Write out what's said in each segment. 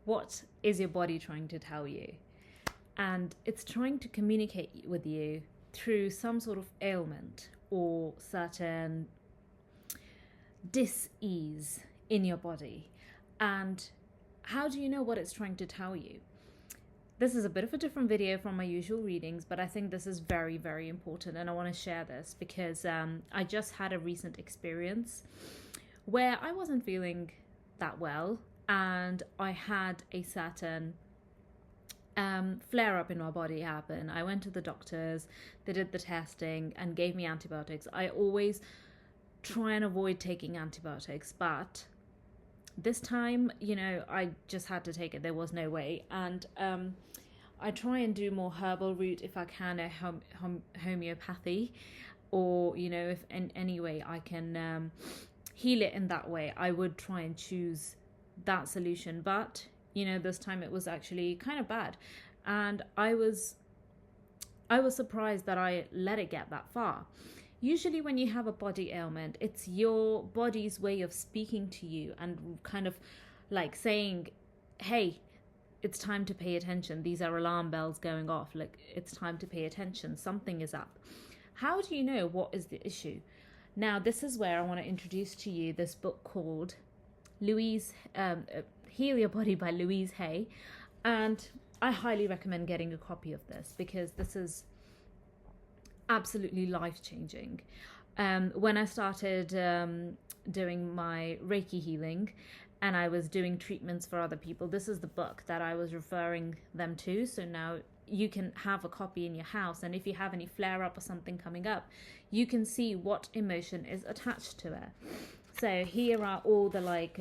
what is your body trying to tell you? And it's trying to communicate with you through some sort of ailment or certain dis-ease in your body. And how do you know what it's trying to tell you? This is a bit of a different video from my usual readings, but I think this is very, very important, and I want to share this because I just had a recent experience where I wasn't feeling that well, and I had a certain flare up in my body happen. I went to the doctors, they did the testing and gave me antibiotics. I always try and avoid taking antibiotics, but this time, I just had to take it. There was no way. And I try and do more herbal route if I can, or homeopathy, or, if in any way I can heal it in that way, I would try and choose that solution. But this time it was actually kind of bad, and I was surprised that I let it get that far. Usually when you have a body ailment, it's your body's way of speaking to you and kind of like saying, hey, it's time to pay attention. These are alarm bells going off. Like, it's time to pay attention. Something is up. How do you know what is the issue? Now, this is where I want to introduce to you this book called Heal Your Body by Louise Hay, and I highly recommend getting a copy of this because this is absolutely life-changing. When I started doing my Reiki healing and I was doing treatments for other people, this is the book that I was referring them to. So now you can have a copy in your house, and if you have any flare-up or something coming up, you can see what emotion is attached to it. So here are all the like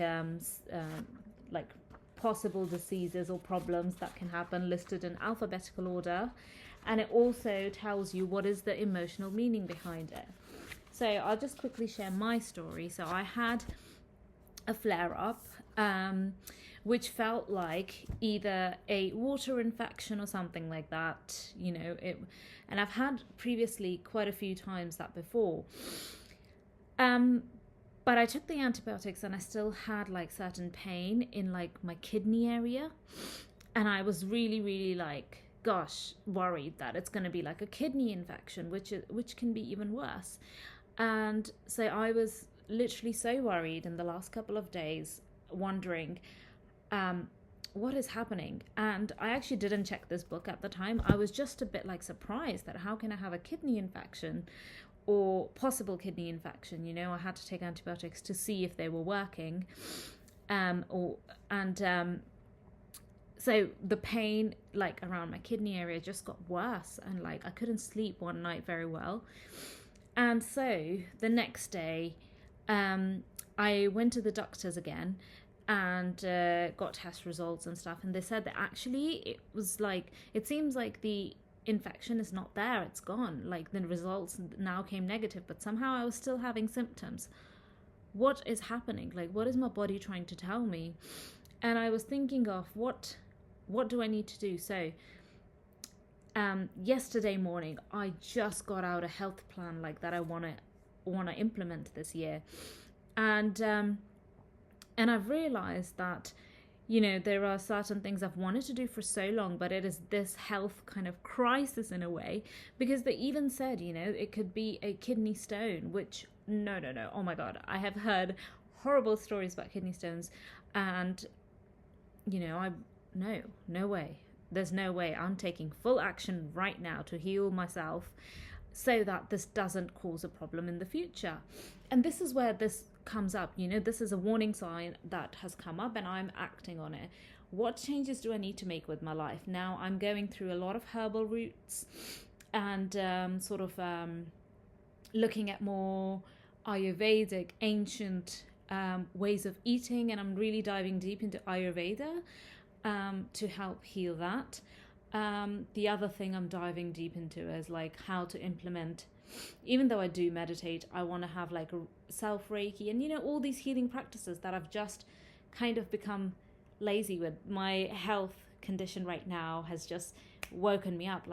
possible diseases or problems that can happen, listed in alphabetical order, and it also tells you what is the emotional meaning behind it. So I'll just quickly share my story. So I had a flare-up which felt like either a water infection or something like that, and I've had previously quite a few times that before. But I took the antibiotics and I still had like certain pain in like my kidney area. And I was really, really worried that it's going to be like a kidney infection, which can be even worse. And so I was literally so worried in the last couple of days, wondering what is happening. And I actually didn't check this book at the time. I was just a bit surprised that how can I have a kidney infection or possible kidney infection? I had to take antibiotics to see if they were working. So the pain around my kidney area just got worse, and I couldn't sleep one night very well. And so the next day I went to the doctors again and got test results and stuff, and they said that actually it seems like the infection is not there, it's gone. The results now came negative, but somehow I was still having symptoms. What is happening? What is my body trying to tell me? And I was thinking of what do I need to do? So yesterday morning I just got out a health plan that I want to implement this year, and I've realized that there are certain things I've wanted to do for so long, but it is this health kind of crisis in a way, because they even said, it could be a kidney stone, which no. Oh my God. I have heard horrible stories about kidney stones, and no way. There's no way. I'm taking full action right now to heal myself so that this doesn't cause a problem in the future. And this is where this comes up. This is a warning sign that has come up, and I'm acting on it. What changes do I need to make with my life? Now I'm going through a lot of herbal roots and looking at more Ayurvedic, ancient ways of eating, and I'm really diving deep into Ayurveda to help heal that. The other thing I'm diving deep into is how to implement, even though I do meditate, I want to have a self Reiki and all these healing practices that I've just kind of become lazy with. My health condition right now has just woken me up.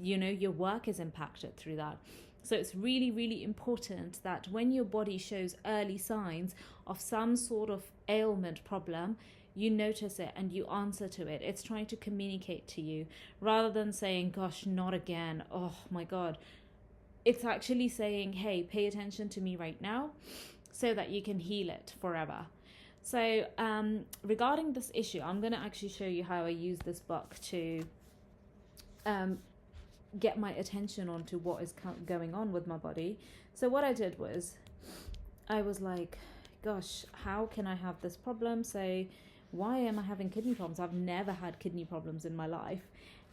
Your work is impacted through that. So it's really, really important that when your body shows early signs of some sort of ailment problem, you notice it and you answer to it. It's trying to communicate to you rather than saying, gosh, not again. Oh my God. It's actually saying, hey, pay attention to me right now so that you can heal it forever. So regarding this issue, I'm going to actually show you how I use this book to get my attention onto what is going on with my body. So what I did was, I was like, gosh, how can I have this problem? So why am I having kidney problems? I've never had kidney problems in my life.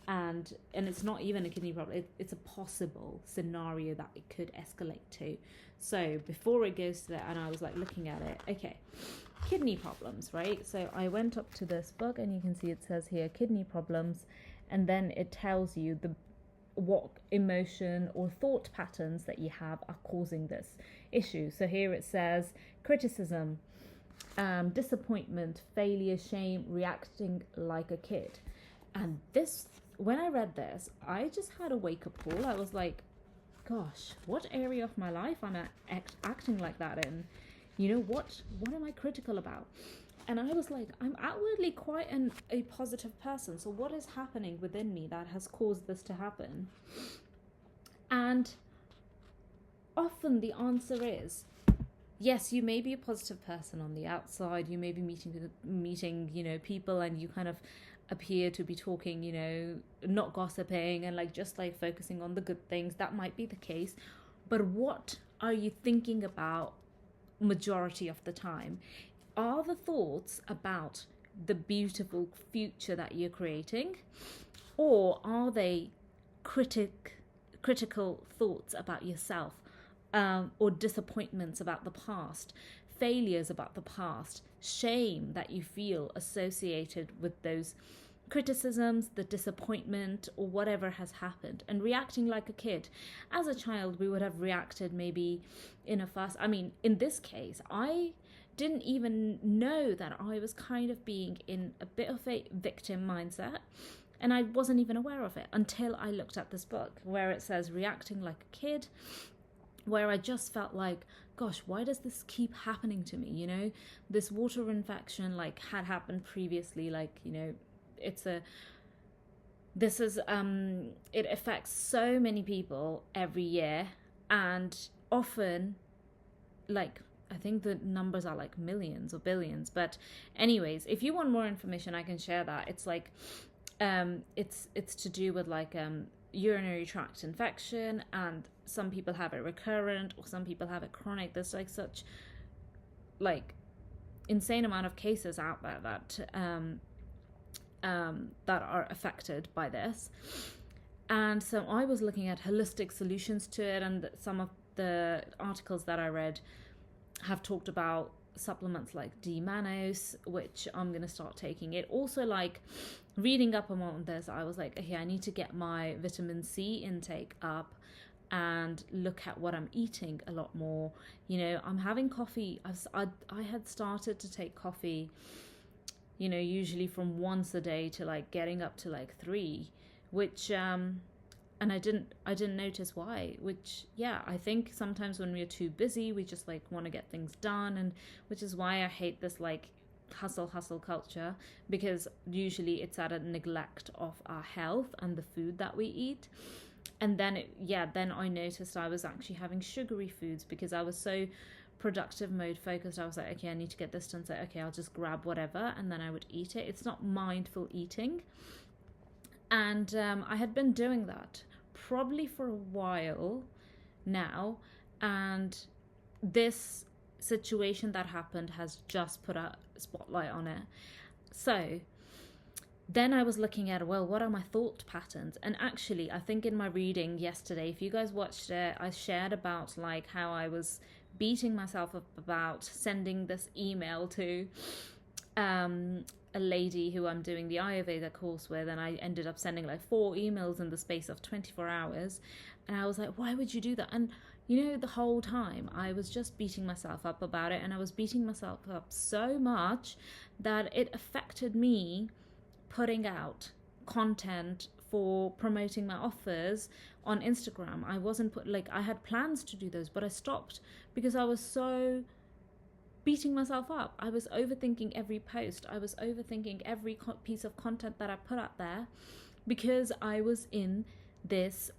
And it's not even a kidney problem. It's a possible scenario that it could escalate to. So before it goes to that, and I was like looking at it, okay, kidney problems, right? So I went up to this book and you can see it says here, kidney problems. And then it tells you what emotion or thought patterns that you have are causing this issue. So here it says criticism, disappointment, failure, shame, reacting like a kid. And this, when I read this, I just had a wake-up call. I was like, gosh, what area of my life am I acting like that in? You know, what am I critical about? And I was like, I'm outwardly quite a positive person. So what is happening within me that has caused this to happen? And often the answer is, yes, you may be a positive person on the outside. You may be meeting, you know, people, and you kind of appear to be talking, you know, not gossiping and like just like focusing on the good things. That might be the case. But what are you thinking about majority of the time? Are the thoughts about the beautiful future that you're creating, or are they critical thoughts about yourself, or disappointments about the past, failures about the past, shame that you feel associated with those criticisms, the disappointment, or whatever has happened, and reacting like a kid? As a child, we would have reacted maybe in a fast. I mean, in this case, I didn't even know that I was kind of being in a bit of a victim mindset, and I wasn't even aware of it until I looked at this book where it says reacting like a kid, where I just felt like, gosh, why does this keep happening to me? You know, this water infection like had happened previously, like, you know, it affects so many people every year, and often, like, I think the numbers are like millions or billions. But anyways, if you want more information, I can share that. It's like, it's to do with like urinary tract infection, and some people have it recurrent, or some people have it chronic. There's like such like insane amount of cases out there that are affected by this. And so I was looking at holistic solutions to it, and some of the articles that I read have talked about supplements like 𝐑𝐄𝐋𝐀𝐄𝐋, which I'm going to start taking. It also, like, reading up on this, I was like, okay, I need to get my vitamin C intake up and look at what I'm eating a lot more. You know, I'm having coffee. I had started to take coffee, you know, usually from once a day to like getting up to like 3, which and I didn't notice why, which, yeah, I think sometimes when we're too busy, we just like want to get things done, and which is why I hate this like hustle culture, because usually it's at a neglect of our health and the food that we eat. And then then I noticed I was actually having sugary foods because I was so productive mode focused. I was like, okay, I need to get this done, so okay, I'll just grab whatever, and then I would eat it. It's not mindful eating. And I had been doing that probably for a while now, and this situation that happened has just put a spotlight on it. So then I was looking at, well, what are my thought patterns? And actually, I think in my reading yesterday, if you guys watched it, I shared about like how I was beating myself up about sending this email to a lady who I'm doing the Ayurveda course with, and I ended up sending like 4 emails in the space of 24 hours. And I was like, why would you do that? And you know, the whole time I was just beating myself up about it, and I was beating myself up so much that it affected me putting out content for promoting my offers on Instagram. I wasn't I had plans to do those, but I stopped because I was so beating myself up. I was overthinking every post. I was overthinking every piece of content that I put out there, because I was in this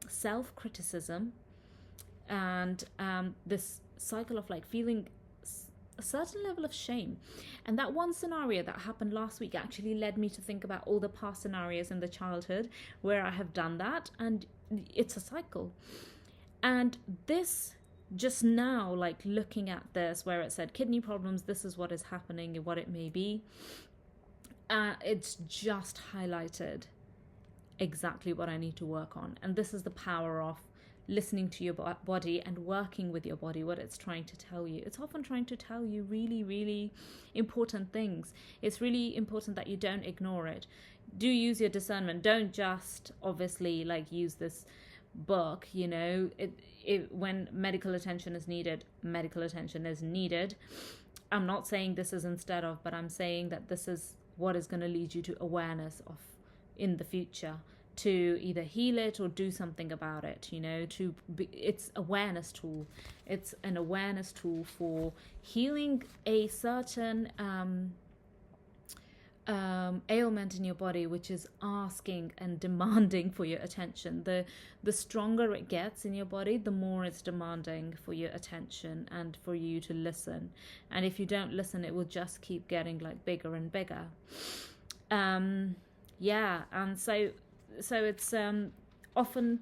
self-criticism and this cycle of like feeling a certain level of shame. And that one scenario that happened last week actually led me to think about all the past scenarios in the childhood where I have done that, and it's a cycle. And this, just now, like looking at this where it said kidney problems, this is what is happening and what it may be, it's just highlighted exactly what I need to work on. And this is the power of listening to your body and working with your body, what it's trying to tell you. It's often trying to tell you really, really important things. It's really important that you don't ignore it. Do use your discernment. Don't just obviously like use this book, you know, when medical attention is needed, medical attention is needed. I'm not saying this is instead of, but I'm saying that this is what is going to lead you to awareness of in the future, to either heal it or do something about it, you know, it's awareness tool. It's an awareness tool for healing a certain ailment in your body, which is asking and demanding for your attention. The stronger it gets in your body, the more it's demanding for your attention and for you to listen. And if you don't listen, it will just keep getting like bigger and bigger. And so it's often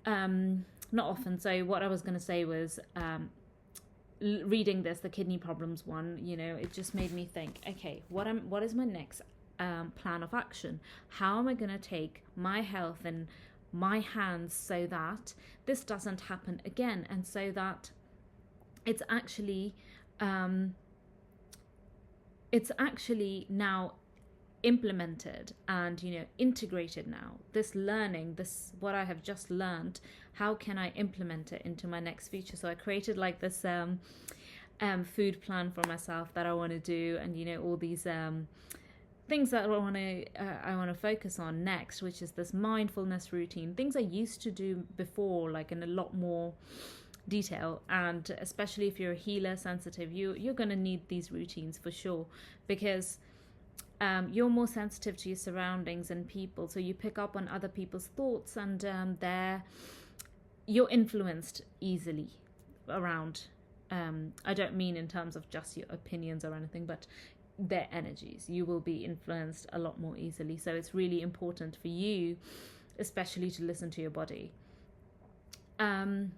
not often. So what I was going to say was reading this, the kidney problems one, you know, it just made me think, okay, what is my next plan of action? How am I going to take my health in my hands so that this doesn't happen again, and so that it's actually now implemented and, you know, integrated now. This learning, this what I have just learned, how can I implement it into my next future? So I created like this food plan for myself that I want to do, and, you know, all these things that I want to focus on next, which is this mindfulness routine, things I used to do before, like in a lot more detail. And especially if you're a healer, sensitive, you're going to need these routines for sure, because you're more sensitive to your surroundings and people, so you pick up on other people's thoughts, and you're influenced easily around. I don't mean in terms of just your opinions or anything, but their energies. You will be influenced a lot more easily. So it's really important for you, especially, to listen to your body. So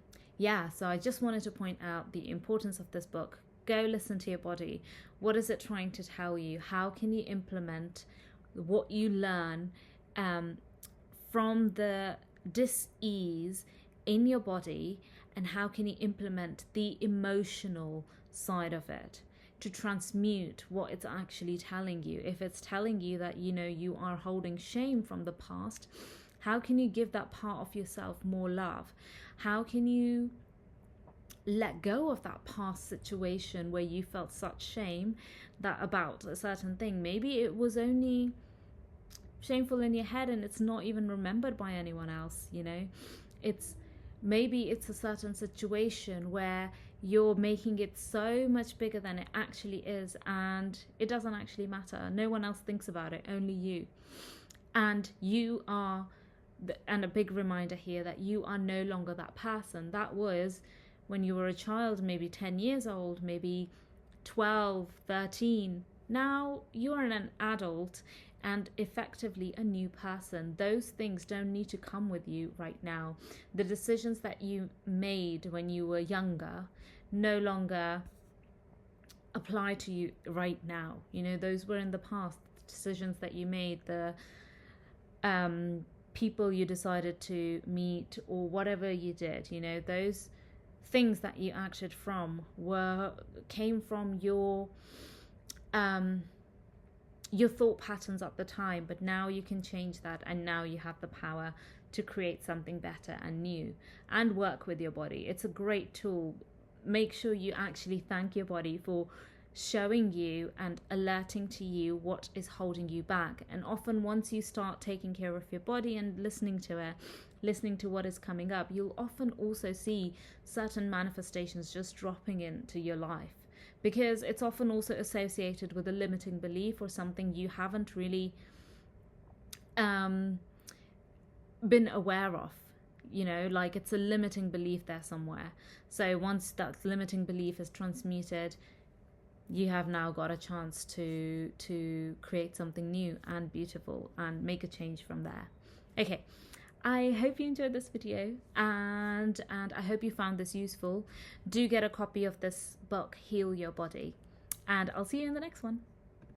I just wanted to point out the importance of this book. Go listen to your body. What is it trying to tell you? How can you implement what you learn from the dis-ease in your body, and how can you implement the emotional side of it to transmute what it's actually telling you? If it's telling you that, you know, you are holding shame from the past, how can you give that part of yourself more love? How can you let go of that past situation where you felt such shame that about a certain thing? Maybe it was only shameful in your head and it's not even remembered by anyone else, you know. Maybe it's a certain situation where you're making it so much bigger than it actually is, and it doesn't actually matter. No one else thinks about it, only you. And you are, and a big reminder here that you are no longer that person. That was when you were a child, maybe 10 years old, maybe 12, 13. Now you're an adult and effectively a new person. Those things don't need to come with you right now. The decisions that you made when you were younger no longer apply to you right now. You know, those were in the past. The decisions that you made, the people you decided to meet, or whatever you did, you know, those things that you acted from came from your thought patterns at the time. But now you can change that, and now you have the power to create something better and new, and work with your body. It's a great tool. Make sure you actually thank your body for showing you and alerting to you what is holding you back. And often once you start taking care of your body and listening to it, listening to what is coming up, you'll often also see certain manifestations just dropping into your life, because it's often also associated with a limiting belief or something you haven't really been aware of. You know, like it's a limiting belief there somewhere. So once that limiting belief is transmuted, you have now got a chance to create something new and beautiful and make a change from there. Okay, I hope you enjoyed this video, and I hope you found this useful. Do get a copy of this book, Heal Your Body, and I'll see you in the next one.